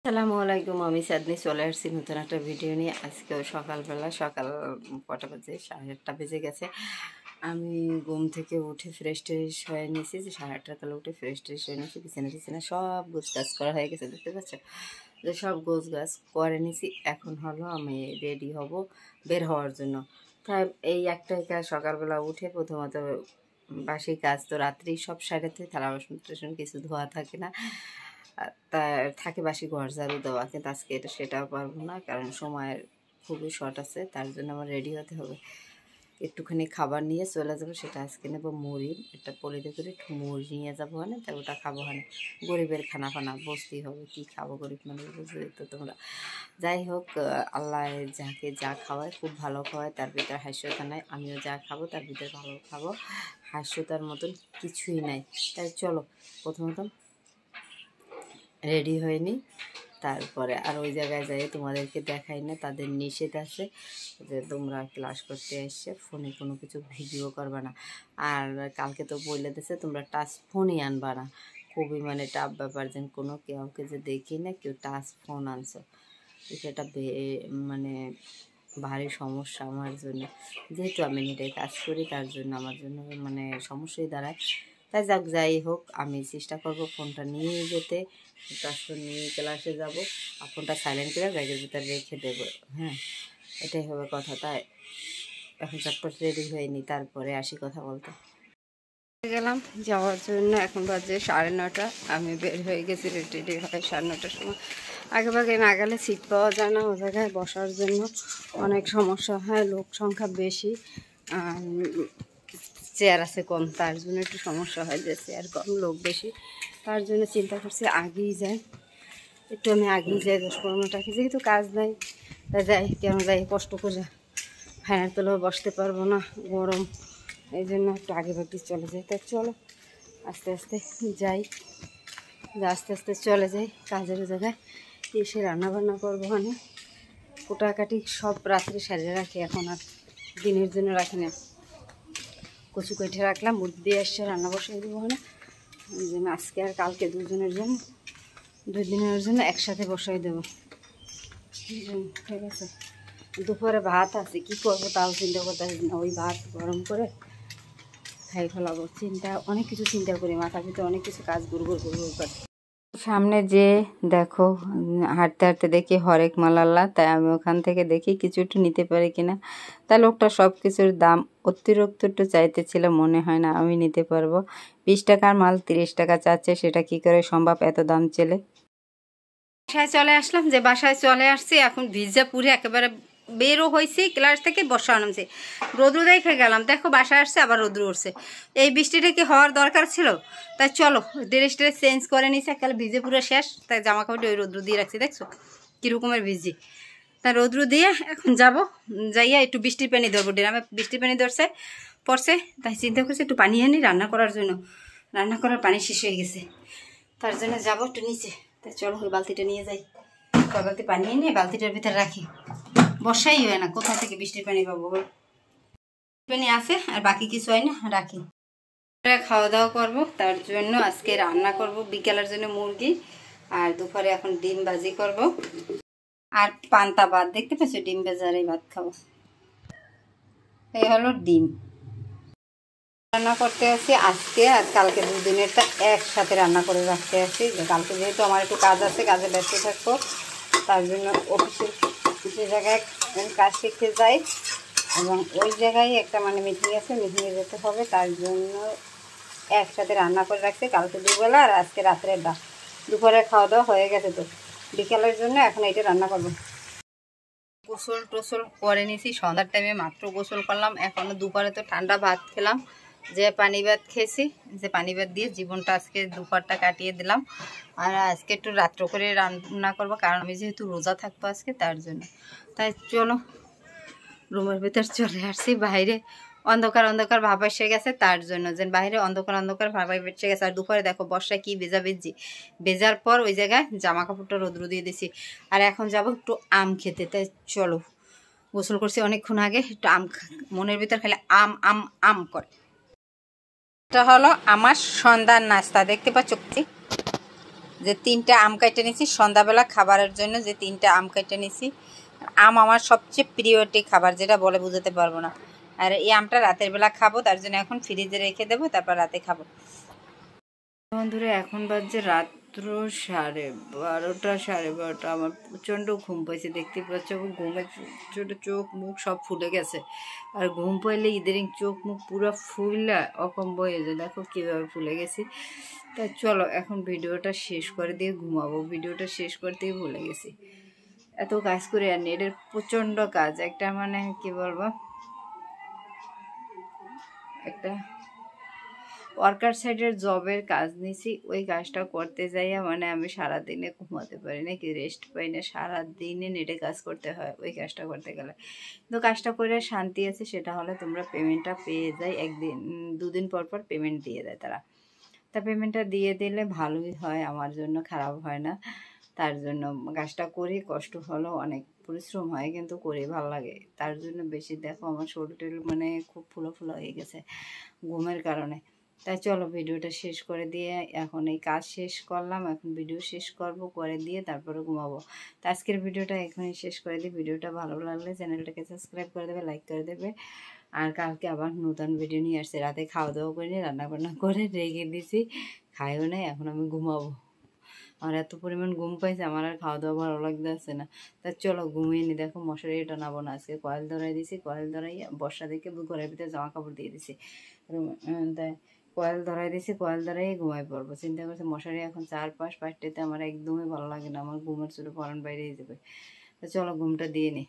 আসসালামু আলাইকুম। আমি চাঁদনি চলে আসছি নতুন একটা ভিডিও নিয়ে। আজকেও সকালবেলা কটা বাজে, 8:30 বেজে গেছে। আমি ঘুম থেকে উঠে ফ্রেশ ট্রেশ হয়ে নিয়েছি, যে 8:30 কালে উঠে ফ্রেশ ট্রেশ হয়ে নিয়েছি। বিছানা সব গোছ গাছ করা হয়ে গেছে, দেখতে পাচ্ছ, যে সব গোছ গাছ করে নিয়েছি। এখন হলো আমি রেডি হব বের হওয়ার জন্য। তাই এই একটাই কাজ, সকালবেলা উঠে প্রথমত বাসি কাজ তো রাত্রি সব সাইডেতে, থালা বাসন টাসন কিছু ধোয়া থাকে না, তা থাকে বাসি ঘর ঝাড়ু দেওয়া, কিন্তু আজকে সেটাও পারবো না, কারণ সময়ের খুবই শর্ট আছে। তার জন্য আমার রেডি হতে হবে। একটুখানি খাবার নিয়ে চলে যাবো, সেটা আজকে নেবো মুড়ি, একটা পলিতে করে মুড়ি নিয়ে যাবো, মানে তাই ওটা খাবো। মানে গরিবের খানা ফানা বসতেই হবে, কি খাবো, গরিব মানুষ বুঝবে তো তোমরা। যাই হোক, আল্লাহ যাকে যা খাওয়ায় খুব ভালো খাওয়ায়, তার ভিতরে হাস্যতা নাই। আমিও যা খাবো তার ভিতরে ভালো খাবো, হাস্যতার মতন কিছুই নাই। তাই চলো প্রথমত রেডি হয়নি, তারপরে আর ওই জায়গায় যাই তোমাদেরকে দেখাই না, তাদের নিষেধ আছে যে তোমরা ক্লাস করতে এসে ফোনে কোনো কিছু ভিডিও করবা না। আর কালকে তো বলে দিয়েছে তোমরা টাচ ফোনই আনবা না। খুবই মানে টাফ ব্যাপার, যেন কোনো কেউকে যে দেখি না কেউ টাচ ফোন আনছো, সেটা মানে ভারী সমস্যা আমার জন্য। যেহেতু আমি নেটে কাজ করি, তার জন্য আমার জন্য মানে সমস্যাই দাঁড়ায়। তাই যাই হোক, আমি চেষ্টা করব ফোনটা নিয়ে যেতে, তারপর নিয়ে ক্লাসে যাব, আর ফোনটা সাইলেন্ট করে ব্যাগের ভিতরে রেখে দেবো। হ্যাঁ, এটাই হবে কথা। তাই এখন চটপট রেডি হয়ে নিই, তারপরে আসি কথা বলতে। গেলাম যাওয়ার জন্য, এখন বাজে 9:30। আমি বের হয়ে গেছি, রেডি হয় 9:30 সময়। আগে ভাগে না গেলে সিট পাওয়া যায় না, ও জায়গায় বসার জন্য অনেক সমস্যা হয়, লোক সংখ্যা বেশি, চেয়ার আছে কম, তার জন্য একটু সমস্যা হয়, যে চেয়ার কম লোক বেশি, তার জন্য চিন্তা করছি আগেই যাই। একটু আমি আগেই যাই 10-15 মিনিট আগে, যেহেতু কাজ নাই তাই যাই। কেন যাই কষ্ট করে, ফ্যানের তলেও বসতে পারবো না, গরম, এই জন্য একটু আগে ভাগে চলে যাই। তাই চলো আস্তে আস্তে যাই, আস্তে আস্তে চলে যাই কাজের জায়গায়। এসে রান্নাবান্না করবো, মানে কোটাকাটি সব রাত্রে সারিয়ে রাখি, এখন আর দিনের জন্য রাখি না। কচু কেটে রাখলাম, বুট দিয়ে এসে রান্না বসাই দেবো, মানে ওই জন্য আজকে আর কালকে 2 দিনের জন্য একসাথে বসাই দেবো। ঠিক আছে, দুপুরে ভাত আছে, কি করবো তাও চিন্তা করতে না, ওই ভাত গরম করে খাই ফেলাবো। অনেক কিছু চিন্তা করি, মাথার ভিতরে অনেক কিছু কাজ গুড়গুড় করে। সামনে যে দেখো, হাঁটতে হাঁটতে দেখি হরেক মালাল্লা, তাই আমি ওখান থেকে দেখি কিছু একটু নিতে পারি কিনা। তা লোকটা সব কিছুর দাম অতিরিক্ত একটু চাইতেছিল, মনে হয় না আমি নিতে পারবো। 20 টাকার মাল 30 টাকা চাচ্ছে, সেটা কি করে সম্ভব এত দাম চেলে। বাসায় চলে আসলাম, যে বাসায় চলে আসছি, এখন ভিজা পুরে একেবারে বেরও হয়েছি ক্লাস থেকে, বসা নামছে, রোদ্রু দেখে গেলাম, দেখো বাসায় আসছে আবার রোদ্রু উঠছে। এই বৃষ্টিটা কি হওয়ার দরকার ছিল? তাই চলো ড্রেস চেঞ্জ করে নিয়েছি, একেবারে ভিজে পুরো শেষ। তাই জামা কাপড়টা ওই রোদ্রু দিয়ে রাখছি, দেখছো কীরকমের ভিজি। তাই রোদ্রু দিয়ে এখন যাব, যাইয়া একটু বৃষ্টির পানি ধরবো, ড্রামে বৃষ্টির পানি পড়ছে, তাই চিন্তা করছি একটু পানি আনি রান্না করার জন্য। রান্না করার পানি শেষ হয়ে গেছে, তার জন্য যাবো একটু নিচে। তাই চলো ওই বালতিটা নিয়ে যাই, বালতি পানি এনে বালতিটার ভিতরে রাখি, বর্ষাই হয় না, কোথা থেকে বৃষ্টির পানি পাবো? পানি আছে আর বাকি কিছু হয় না, রাখি। খাওয়া দাওয়া করবো, তার জন্য আজকে রান্না করব বিকেলের জন্য মুরগি, আর দুপুরে এখন ডিম ভাজি করব, আর পান্তা ভাত, দেখতে পাচ্ছ ডিম ভেজার এই ভাত খাবো। এই হলো ডিম রান্না করতে আসি আজকে, আর কালকে 2 দিনেরটা একসাথে রান্না করে রাখতে আসি। কালকে যেহেতু আমার একটু কাজ আছে, কাজে ব্যস্ত থাকবো, তার জন্য অফিসের যে জায়গায় কাজ শিখতে যাই, এবং ওই জায়গায় একটা মানে মিটিং আছে, মিটিংয়ে যেতে হবে, তার জন্য একসাথে রান্না করে রাখছি। কালকে দুবেলা আর আজকে রাত্রের দুপুরে খাওয়া দাওয়া হয়ে গেছে, তো বিকেলের জন্য এখন এইটা রান্না করবো। গোসল টোসল করে নিয়েছি, সন্ধ্যার টাইমে মাত্র গোসল করলাম। এখনও দুপুরে তো ঠান্ডা ভাত খেলাম, যে পানি ভাত খেয়েছি, যে পানি ভাত দিয়ে জীবনটা আজকে দুপুরটা কাটিয়ে দিলাম। আর আজকে একটু রাত্র করে রান্না করবো, কারণ আমি যেহেতু রোজা থাকবো আজকে, তার জন্য। তাই চলো রুমের ভিতর চলে আসছি, বাইরে অন্ধকার অন্ধকার ভাব এসে গেছে, তার জন্য যে বাইরে অন্ধকার অন্ধকার ভাব এসে গেছে। আর দুপুরে দেখো বর্ষায় কি ভেজার পর ওই জায়গায় জামা কাপড়টা রোদ্রু দিয়ে দিছি। আর এখন যাব একটু আম খেতে, তাই চলো। গোসল করছি অনেকক্ষণ আগে, একটু আম, মনের ভিতর খালি আম আম আম করে। এটা হলো আমার সন্ধ্যার নাস্তা, দেখতে পাচ্ছ যে 3টা আম কাইটে নিছি সন্ধ্যাবেলা খাবারের জন্য, যে 3টা আম কাইটে নিছি। আম আমার সবচেয়ে প্রিয়টি খাবার, যেটা বলে বোঝাতে পারবো না। আর এই আমটা রাতের বেলা খাবো, তার জন্য এখন ফ্রিজে রেখে দেবো, তারপর রাতে খাবো। বন্ধুরা এখন বাজছে রাত্র 12:30 12:30। আমার প্রচণ্ড ঘুম পাইছে, দেখতে পাচ্ছ ঘুমের ছোট চোখ মুখ সব ফুলে গেছে। আর ঘুম পাইলে ইদারিং চোখ মুখ পুরো ফুললা অকম্ব হয়ে যায়, দেখো কীভাবে ফুলে গেছি। তাই চলো এখন ভিডিওটা শেষ করে দিয়ে ঘুমাবো। ভিডিওটা শেষ করতেই ভুলে গেছি, এত কাজ করে। আর নেটের প্রচণ্ড কাজ, একটা মানে কি বলবো, একটা ওয়ার্কার সাইডের জবের কাজ নিয়েছি। ওই কাজটা করতে যাইয়া মানে আমি সারাদিনে ঘুমাতে পারি না, কি রেস্ট পাই না, সারাদিনে নেটে কাজ করতে হয় ওই কাজটা করতে গেলে। কিন্তু কাজটা করে শান্তি আছে, সেটা হলে তোমরা পেমেন্টটা পেয়ে যায়, 1-2 দিন পর পর পেমেন্ট দিয়ে দেয় তারা। তা পেমেন্টটা দিয়ে দিলে ভালোই হয়, আমার জন্য খারাপ হয় না। তার জন্য কাজটা করি, কষ্ট হলো, অনেক পরিশ্রম হয়, কিন্তু করে ভালো লাগে। তার জন্য বেশি দেখো আমার শরীর মানে খুব ফুলো ফুলো হয়ে গেছে ঘুমের কারণে। তাই চলো ভিডিওটা শেষ করে দিয়ে, এখন এই কাজ শেষ করলাম, এখন ভিডিও শেষ করব, করে দিয়ে তারপরে ঘুমাবো। তো আজকের ভিডিওটা এখনই শেষ করে দিই। ভিডিওটা ভালো লাগলে চ্যানেলটাকে সাবস্ক্রাইব করে দেবে, লাইক করে দেবে। আর কালকে আবার নতুন ভিডিও নিয়ে আসছে। রাতে খাওয়া দাওয়া করে রান্না বান্না করে রেখে দিছি, খাইও নাই, এখন আমি ঘুমাবো। আমার এত পরিমাণ ঘুম পাইছে, আমার আর খাওয়া দাওয়া ভালো লাগতেছে না। তা চলো ঘুমিয়ে নি। দেখো মশারি টানাবো না, আজকে কয়েল ধরাই দিছি, কয়েল ধরাই বর্ষা দেখে ঘরের ভিতরে জামা কাপড় দিয়ে দিছি, তাই কয়েল ধরাই দিছি, কয়েল ধরাই ঘুমাই পড়বো। চিন্তা করছি মশারি এখন 4-5 পাঁচটাতে আমার একদমই ভালো লাগে না, আমার ঘুমের ছোটো পরান বাইরে যাবে। তো চলো ঘুমটা দিয়ে নি।